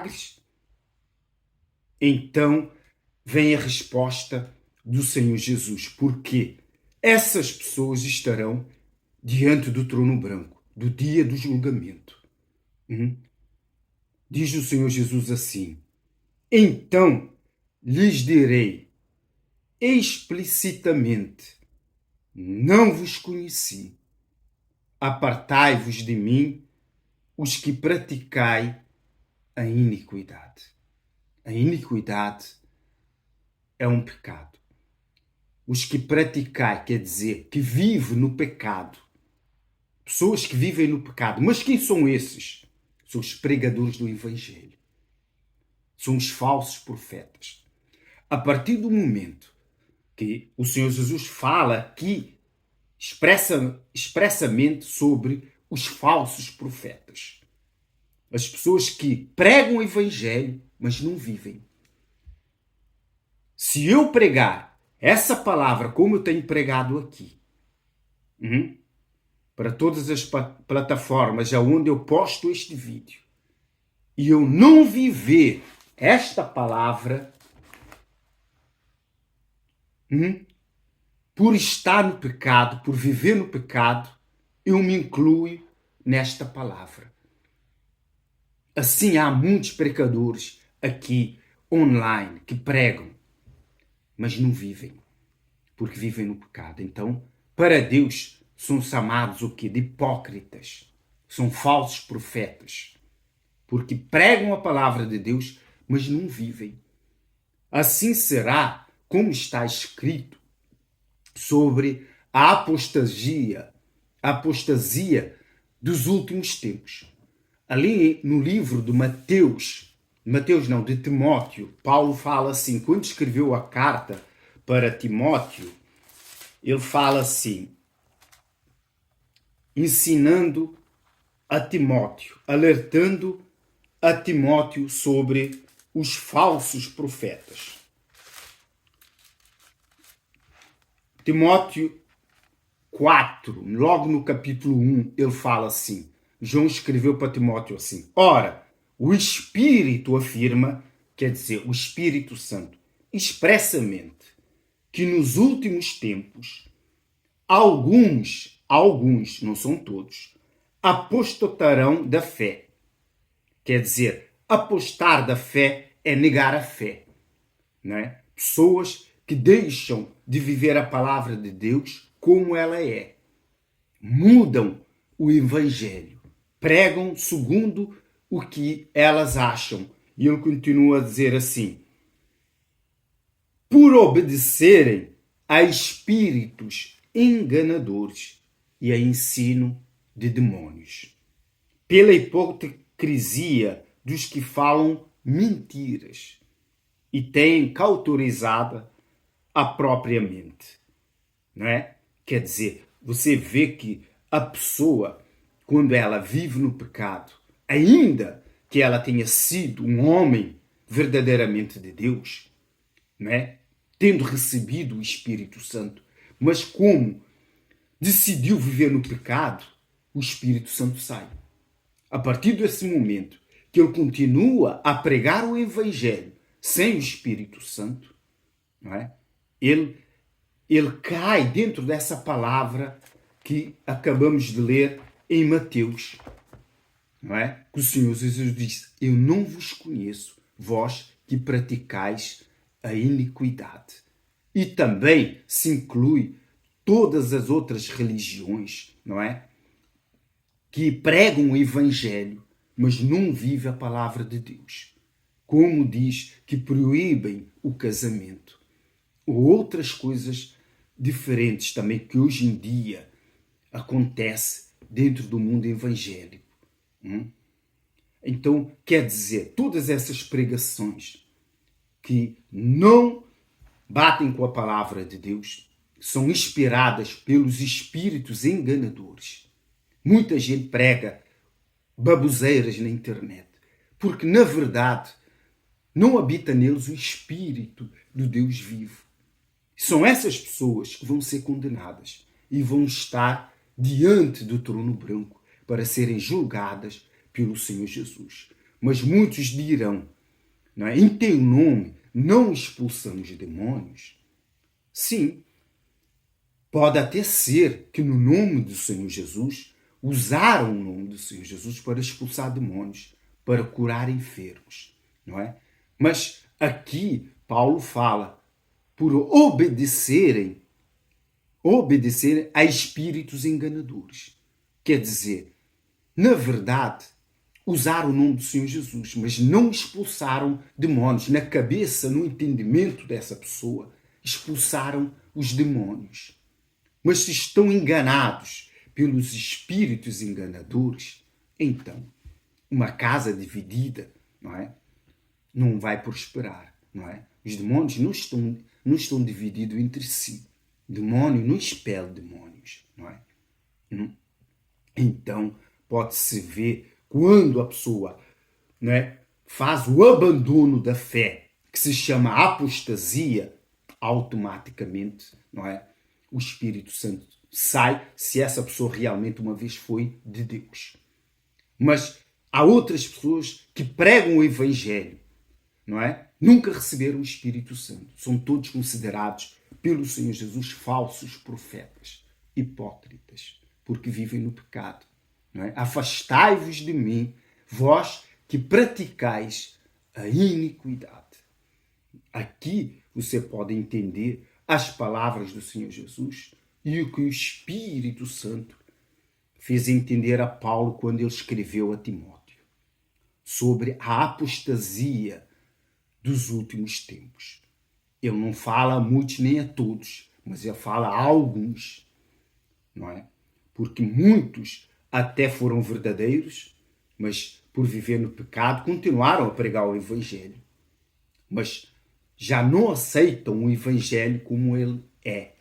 milagres? Então vem a resposta do Senhor Jesus. Porque essas pessoas estarão diante do trono branco, do dia do julgamento. Diz o Senhor Jesus assim: então lhes direi explicitamente: não vos conheci. Apartai-vos de mim, os que praticai a iniquidade. A iniquidade é um pecado. Os que praticai, quer dizer, que vivem no pecado. Pessoas que vivem no pecado. Mas quem são esses? São os pregadores do Evangelho. São os falsos profetas. A partir do momento que o Senhor Jesus fala aqui expressamente sobre os falsos profetas. As pessoas que pregam o Evangelho, mas não vivem. Se eu pregar essa palavra como eu tenho pregado aqui, para todas as plataformas aonde eu posto este vídeo, e eu não viver esta palavra, por estar no pecado, por viver no pecado, eu me incluo nesta palavra. Assim há muitos pecadores aqui online que pregam, mas não vivem, porque vivem no pecado. Então, para Deus, são chamados o quê? De hipócritas. São falsos profetas, porque pregam a palavra de Deus, mas não vivem. Assim será, como está escrito sobre a apostasia dos últimos tempos. Ali no livro de de Timóteo, Paulo fala assim, quando escreveu a carta para Timóteo, ele fala assim, ensinando a Timóteo, alertando a Timóteo sobre os falsos profetas. Timóteo 4, logo no capítulo 1, ele fala assim, João escreveu para Timóteo assim, ora, o Espírito afirma, quer dizer, o Espírito Santo, expressamente, que nos últimos tempos, alguns, não são todos, apostatarão da fé. Quer dizer, apostar da fé é negar a fé. Não é? Pessoas que deixam de viver a palavra de Deus como ela é. Mudam o Evangelho. Pregam segundo o que elas acham. E ele continua a dizer assim, por obedecerem a espíritos enganadores e a ensino de demônios. Pela hipocrisia dos que falam mentiras e têm cauterizada a própria mente. Não é? Quer dizer, você vê que a pessoa, quando ela vive no pecado, ainda que ela tenha sido um homem verdadeiramente de Deus, não é? Tendo recebido o Espírito Santo, mas como decidiu viver no pecado, o Espírito Santo sai. A partir desse momento que ele continua a pregar o Evangelho sem o Espírito Santo, não é? Ele cai dentro dessa palavra que acabamos de ler em Mateus, não é? Que o Senhor Jesus disse, eu não vos conheço, vós que praticais a iniquidade. E também se inclui todas as outras religiões, não é? Que pregam o Evangelho, mas não vivem a palavra de Deus. Como diz que proíbem o casamento. Ou outras coisas diferentes também que hoje em dia acontece dentro do mundo evangélico. Então, quer dizer, todas essas pregações que não batem com a palavra de Deus são inspiradas pelos espíritos enganadores. Muita gente prega baboseiras na internet, porque na verdade não habita neles o Espírito do Deus vivo. São essas pessoas que vão ser condenadas e vão estar diante do trono branco para serem julgadas pelo Senhor Jesus. Mas muitos dirão, não é? Em teu nome não expulsamos demônios? Sim, pode até ser que no nome do Senhor Jesus usaram o nome do Senhor Jesus para expulsar demônios, para curar enfermos, não é? Mas aqui Paulo fala por obedecerem a espíritos enganadores. Quer dizer, na verdade, usaram o nome do Senhor Jesus, mas não expulsaram demônios. Na cabeça, no entendimento dessa pessoa, expulsaram os demônios. Mas se estão enganados pelos espíritos enganadores, então uma casa dividida, não vai prosperar, não é? Os demônios não estão divididos entre si. Demônio não expele demônios, não é? Então pode-se ver quando a pessoa, não é, faz o abandono da fé, que se chama apostasia, automaticamente, não é? O Espírito Santo sai, se essa pessoa realmente uma vez foi de Deus. Mas há outras pessoas que pregam o Evangelho, não é? Nunca receberam o Espírito Santo. São todos considerados pelo Senhor Jesus falsos profetas, hipócritas, porque vivem no pecado. Não é? Afastai-vos de mim, vós que praticais a iniquidade. Aqui você pode entender as palavras do Senhor Jesus e o que o Espírito Santo fez entender a Paulo quando ele escreveu a Timóteo sobre a apostasia dos últimos tempos. Ele não fala a muitos nem a todos, mas ele fala a alguns, não é? Porque muitos até foram verdadeiros, mas por viver no pecado continuaram a pregar o Evangelho. Mas já não aceitam o Evangelho como ele é.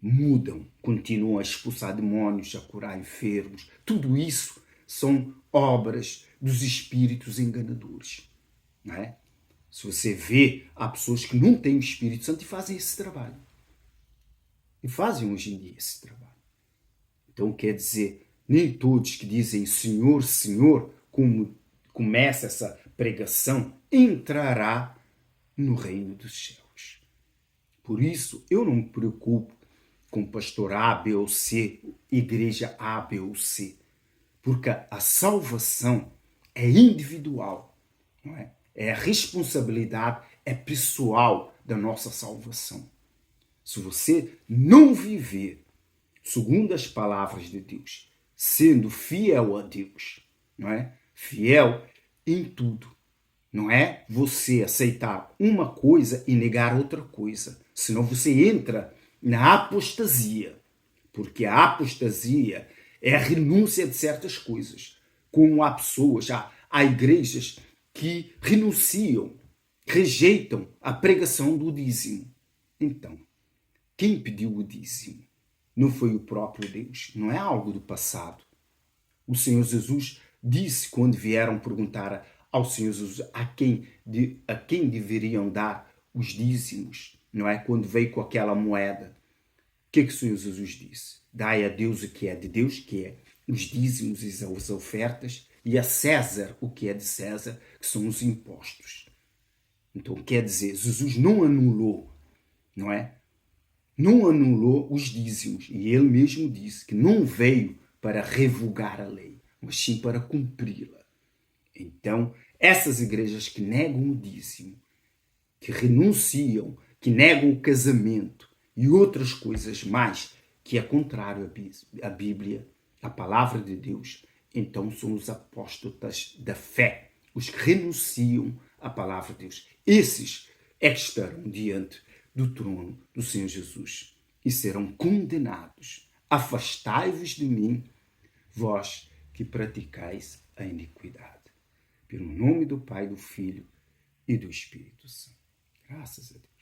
Mudam, continuam a expulsar demônios, a curar enfermos. Tudo isso são obras dos espíritos enganadores, não é? Se você vê, há pessoas que não têm o Espírito Santo e fazem esse trabalho. E fazem hoje em dia esse trabalho. Então quer dizer, nem todos que dizem Senhor, Senhor, como começa essa pregação, entrará no reino dos céus. Por isso, eu não me preocupo com pastor A, B ou C, igreja A, B ou C. Porque a salvação é individual, não é? É a responsabilidade, é pessoal da nossa salvação. Se você não viver segundo as palavras de Deus, sendo fiel a Deus, não é? Fiel em tudo. Não é você aceitar uma coisa e negar outra coisa. Senão você entra na apostasia. Porque a apostasia é a renúncia de certas coisas. Como há pessoas, há igrejas que renunciam, rejeitam a pregação do dízimo. Então, quem pediu o dízimo? Não foi o próprio Deus, não é algo do passado. O Senhor Jesus disse quando vieram perguntar ao Senhor Jesus a quem deveriam dar os dízimos, não é? Quando veio com aquela moeda. O que o Senhor Jesus disse? Dai a Deus o que é de Deus, que é os dízimos e as ofertas, e a César o que é de César, que são os impostos. Então quer dizer, Jesus não anulou, não é? Não anulou os dízimos. E ele mesmo disse que não veio para revogar a lei, mas sim para cumpri-la. Então, essas igrejas que negam o dízimo, que renunciam, que negam o casamento e outras coisas mais, que é contrário à Bíblia, à palavra de Deus, então são os apóstolos da fé, os que renunciam à palavra de Deus. Esses é que estarão diante do trono do Senhor Jesus e serão condenados. Afastai-vos de mim, vós que praticais a iniquidade. Pelo nome do Pai, do Filho e do Espírito Santo. Graças a Deus.